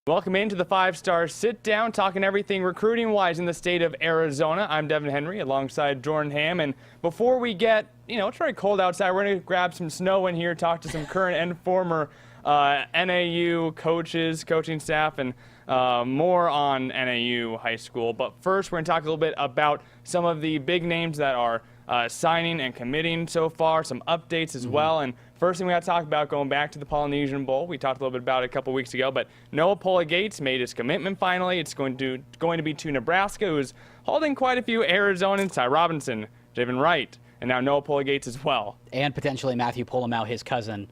Welcome into the 5-Star Sit Down, talking everything recruiting-wise in the state of Arizona. I'm Devin Henry alongside Jordan Ham, and before we get, it's very cold outside. We're going to grab some snow in here, talk to some current and former NAU coaches, coaching staff, and more on NAU high school. But first, we're going to talk a little bit about some of the big names that are signing and committing so far, some updates as well. And first thing we got to talk about, going back to the Polynesian Bowl, we talked a little bit about it a couple weeks ago, but Noah Gates made his commitment finally. It's going to be to Nebraska, who's holding quite a few Arizonans, Ty Robinson, Javen Wright, and now Noah Gates as well. And potentially Matthew Polomau, his cousin.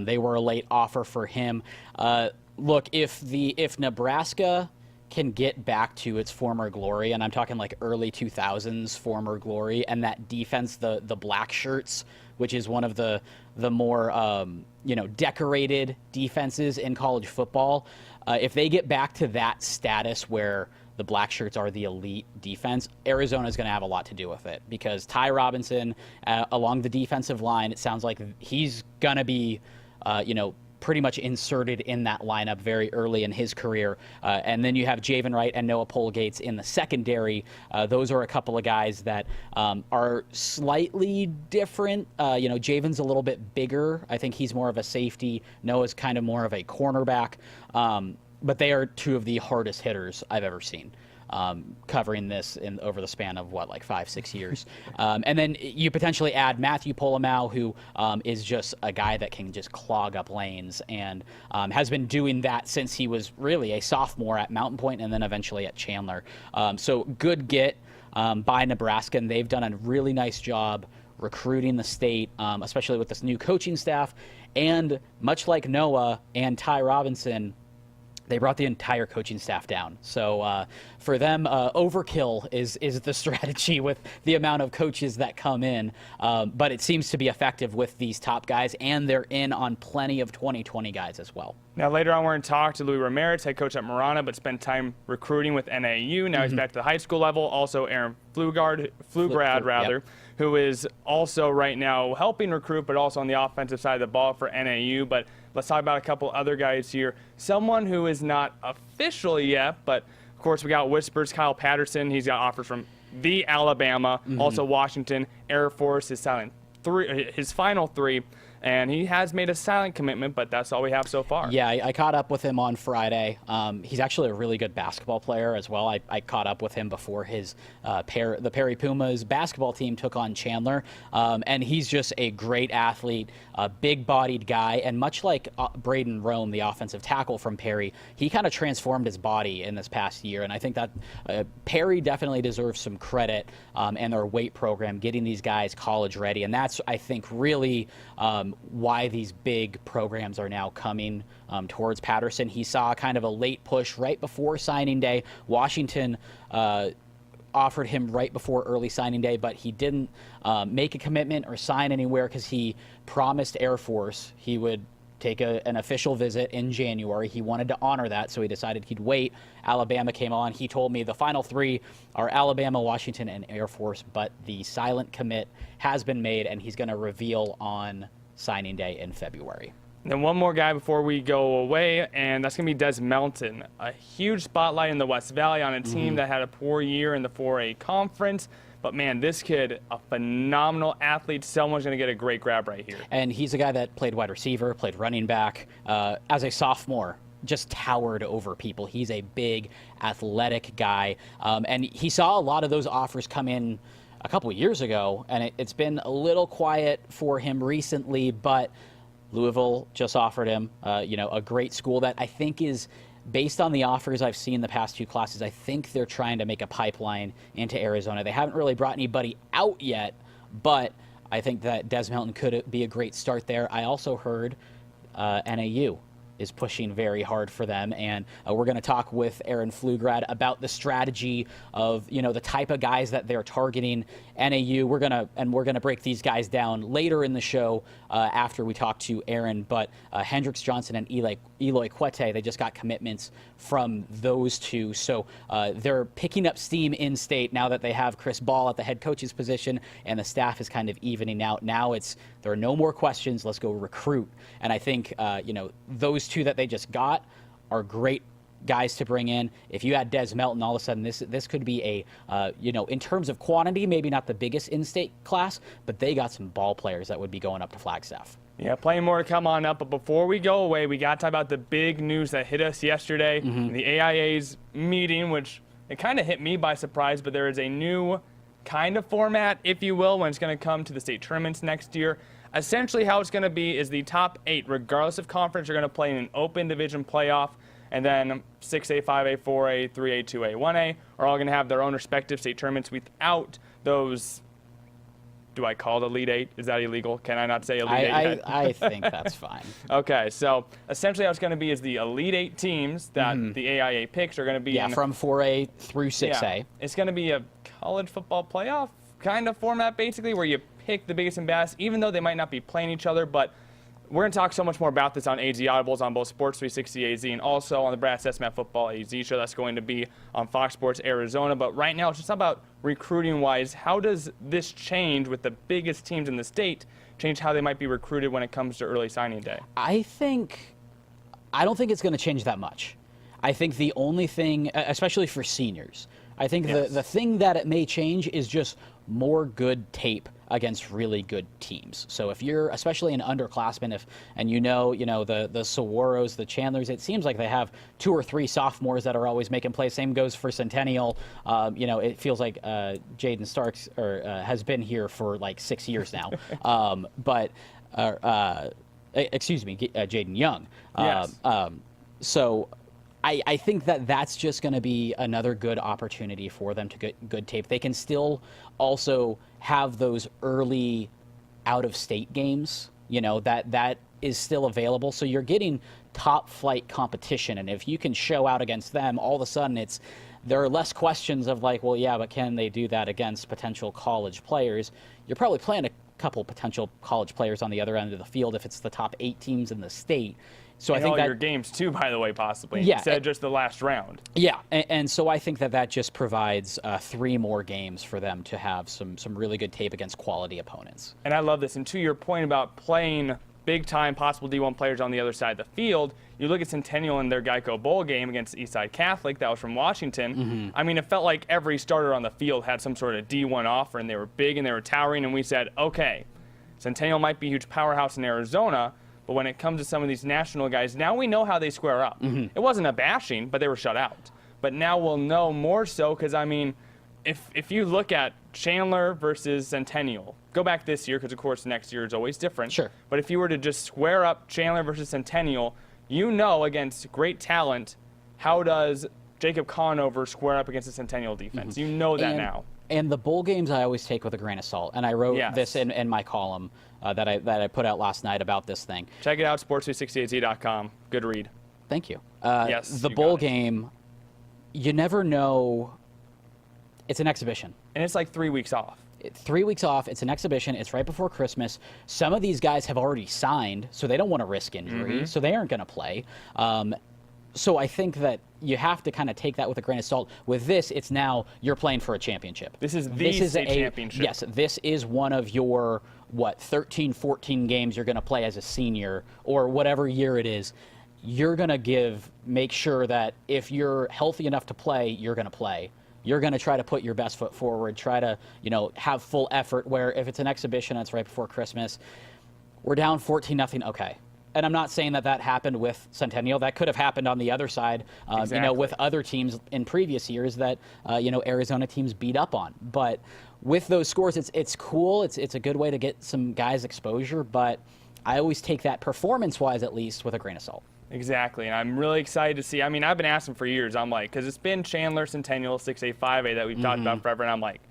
They were a late offer for him. Look, if Nebraska can get back to its former glory, and I'm talking like early 2000s former glory, and that defense, the black shirts, which is one of the more decorated defenses in college football, if they get back to that status where the black shirts are the elite defense, Arizona is going to have a lot to do with it, because Ty Robinson along the defensive line, it sounds like he's going to be pretty much inserted in that lineup very early in his career. And then you have Javen Wright and Noah Gates in the secondary. Those are a couple of guys that are slightly different. Javen's a little bit bigger. I think he's more of a safety. Noah's kind of more of a cornerback. But they are two of the hardest hitters I've ever seen. Covering this over the span of 5-6 years. And then you potentially add Matthew Polomau, who is just a guy that can just clog up lanes, and has been doing that since he was really a sophomore at Mountain Point and then eventually at Chandler. So good get by Nebraska, and they've done a really nice job recruiting the state, especially with this new coaching staff. And much like Noah and Ty Robinson, they brought the entire coaching staff down. So for them, overkill is the strategy with the amount of coaches that come in. But it seems to be effective with these top guys, and they're in on plenty of 2020 guys as well. Now, later on, we're going to talk to Louis Ramirez, head coach at Marana, but spent time recruiting with NAU. Now he's back to the high school level. Also, Aaron Pflugrad, who is also right now helping recruit, but also on the offensive side of the ball for NAU. But let's talk about a couple other guys here. Someone who is not official yet, but of course we got whispers. Kyle Patterson, he's got offers from the Alabama, also Washington, Air Force, his final three. And he has made a silent commitment, but that's all we have so far. Yeah, I caught up with him on Friday. He's actually a really good basketball player as well. I caught up with him before the Perry Pumas basketball team took on Chandler. And he's just a great athlete, a big-bodied guy. And much like Braden Rome, the offensive tackle from Perry, he kind of transformed his body in this past year. And I think that Perry definitely deserves some credit and their weight program, getting these guys college ready. And that's, I think, really why these big programs are now coming towards Patterson. He saw kind of a late push right before signing day. Washington offered him right before early signing day, but he didn't make a commitment or sign anywhere because he promised Air Force he would take an official visit in January. He wanted to honor that, so he decided he'd wait. Alabama came on. He told me the final three are Alabama, Washington, and Air Force, but the silent commit has been made, and he's going to reveal on signing day in February. And then one more guy before we go away, and that's going to be Des Melton. A huge spotlight in the West Valley on a team that had a poor year in the 4A conference. But, man, this kid, a phenomenal athlete. Someone's going to get a great grab right here. And he's a guy that played wide receiver, played running back as a sophomore. Just towered over people. He's a big, athletic guy. And he saw a lot of those offers come in a couple of years ago, and it's been a little quiet for him recently, but Louisville just offered him, a great school that I think is, based on the offers I've seen the past two classes, I think they're trying to make a pipeline into Arizona. They haven't really brought anybody out yet, but I think that Des Melton could be a great start there. I also heard NAU is pushing very hard for them, and we're going to talk with Aaron Pflugrad about the strategy of the type of guys that they're targeting. NAU, we're gonna break these guys down later in the show after we talk to Aaron. But Hendrix Johnson and Eloy Quete, they just got commitments from those two, so they're picking up steam in state now that they have Chris Ball at the head coach's position, and the staff is kind of evening out. Now there are no more questions. Let's go recruit. And I think those two that they just got are great guys to bring in. If you had Des Melton, all of a sudden this could be a, in terms of quantity, maybe not the biggest in-state class, but they got some ball players that would be going up to Flagstaff. Yeah, plenty more to come on up. But before we go away, we got to talk about the big news that hit us yesterday, the AIA's meeting, which it kind of hit me by surprise, but there is a new kind of format, if you will, when it's going to come to the state tournaments next year. Essentially how it's going to be is the top 8, regardless of conference, are going to play in an open division playoff, and then 6A, 5A, 4A, 3A, 2A, 1A are all going to have their own respective state tournaments without those. Do I call it Elite 8? Is that illegal? Can I not say Elite 8 yet? I think that's fine. Okay, so essentially how it's going to be is the Elite 8 teams that the AIA picks are going to be from 4A through 6A. Yeah, it's going to be a college football playoff kind of format, basically, where you pick the biggest and best, even though they might not be playing each other. But we're going to talk so much more about this on AZ Audibles on both Sports 360 AZ and also on the Brass SMAT Football AZ show. That's going to be on Fox Sports Arizona. But right now, it's just about recruiting-wise. How does this change with the biggest teams in the state change how they might be recruited when it comes to early signing day? I don't think it's going to change that much. I think the only thing, especially for seniors, I think the thing that it may change is just more good tape against really good teams. So if you're, especially an underclassman, and the Saguaros, the Chandlers, it seems like they have 2 or 3 sophomores that are always making plays. Same goes for Centennial. It feels like Jaden Starks has been here for like 6 years now. Jaden Young. Yes. So I think that's just going to be another good opportunity for them to get good tape. They can still also have those early out-of-state games, that is still available. So you're getting top-flight competition, and if you can show out against them, all of a sudden there are less questions of like, well, yeah, but can they do that against potential college players? You're probably playing a couple potential college players on the other end of the field if it's the top 8 teams in the state. So and I think all that your games too, by the way, possibly, yeah, instead of just the last round. Yeah, and so I think that just provides 3 more games for them to have some really good tape against quality opponents. And I love this. And to your point about playing big-time possible D1 players on the other side of the field, you look at Centennial in their Geico Bowl game against Eastside Catholic, that was from Washington. I mean, it felt like every starter on the field had some sort of D1 offer, and they were big and they were towering, and we said, okay, Centennial might be a huge powerhouse in Arizona, but when it comes to some of these national guys, now we know how they square up. It wasn't a bashing, but they were shut out. But now we'll know more so because, I mean, if you look at Chandler versus Centennial, go back this year because, of course, next year is always different. Sure. But if you were to just square up Chandler versus Centennial, against great talent, how does Jacob Conover square up against the Centennial defense? You know that now. And the bowl games I always take with a grain of salt. And I wrote this in my column that I put out last night about this thing. Check it out, sports360az.com. Good read. Thank you. Yes, the bowl game, you never know. It's an exhibition. And it's like 3 weeks off. 3 weeks off. It's an exhibition. It's right before Christmas. Some of these guys have already signed, so they don't want to risk injury, so they aren't going to play. So I think that you have to kind of take that with a grain of salt. With this, it's now you're playing for a championship. This is the state championship. Yes, this is one of your, 13, 14 games you're going to play as a senior or whatever year it is. You're going to make sure that if you're healthy enough to play, you're going to play. You're going to try to put your best foot forward, try to, have full effort, where if it's an exhibition, it's right before Christmas. We're down 14-0, okay. And I'm not saying that happened with Centennial. That could have happened on the other side, with other teams in previous years that, Arizona teams beat up on. But with those scores, it's cool. It's a good way to get some guys exposure. But I always take that performance-wise, at least, with a grain of salt. Exactly, and I'm really excited to see. I mean, I've been asking for years. I'm like, because it's been Chandler, Centennial, 6A, 5A that we've talked about forever, and I'm like,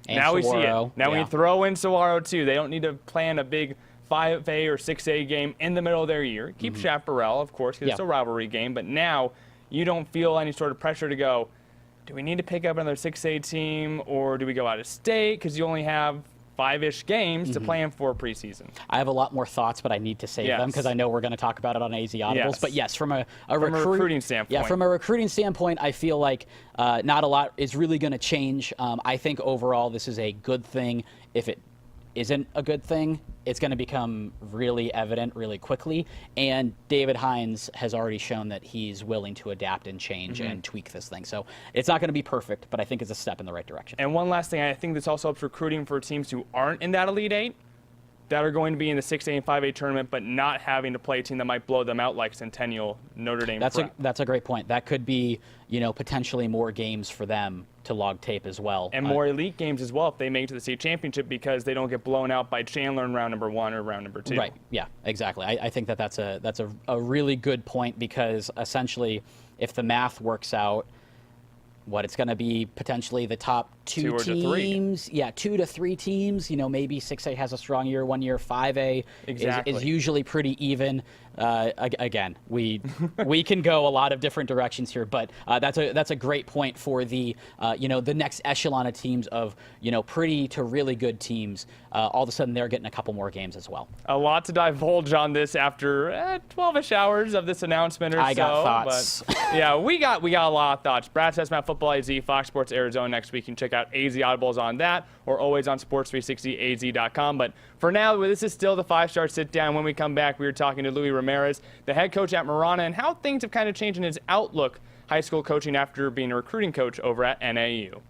and now Saguaro, we see it. Now we throw in Saguaro, too. They don't need to plan a big 5A or 6A game in the middle of their year. Keep Chaparral, of course, because it's a rivalry game, but now you don't feel any sort of pressure to go, do we need to pick up another 6A team, or do we go out of state because you only have 5-ish games to plan for preseason? I have a lot more thoughts, but I need to save them because I know we're going to talk about it on AZ Audibles. Yes. But yes, from a recruiting standpoint. Yeah, from a recruiting standpoint, I feel like not a lot is really going to change. I think overall this is a good thing if isn't a good thing, it's going to become really evident really quickly. And David Hines has already shown that he's willing to adapt and change and tweak this thing. So it's not going to be perfect, but I think it's a step in the right direction. And one last thing, I think this also helps recruiting for teams who aren't in that Elite Eight, that are going to be in the 6A and 5A tournament, but not having to play a team that might blow them out like Centennial, Notre Dame. That's a great point. That could be, potentially more games for them to log tape as well. And more elite games as well if they make it to the state championship, because they don't get blown out by Chandler in round number 1 or round number 2. Right. Yeah, exactly. I think that's a really good point, because essentially if the math works out, it's going to be potentially the top two teams. Yeah, 2 to 3 teams. Maybe 6A has a strong year one year. 5A is usually pretty even. Again, we can go a lot of different directions here, but that's a great point for the the next echelon of teams of pretty to really good teams. All of a sudden, they're getting a couple more games as well. A lot to divulge on this after 12-ish hours of this announcement or so. I got thoughts. But yeah, we got a lot of thoughts. Brad Tessmatt, Football AZ, Fox Sports Arizona next week. You can check out AZ Audibles on that, or always on sports360az.com. But for now, this is still the 5-star sit down. When we come back, we were talking to Louis Ramirez, the head coach at Marana, and how things have kind of changed in his outlook high school coaching after being a recruiting coach over at NAU.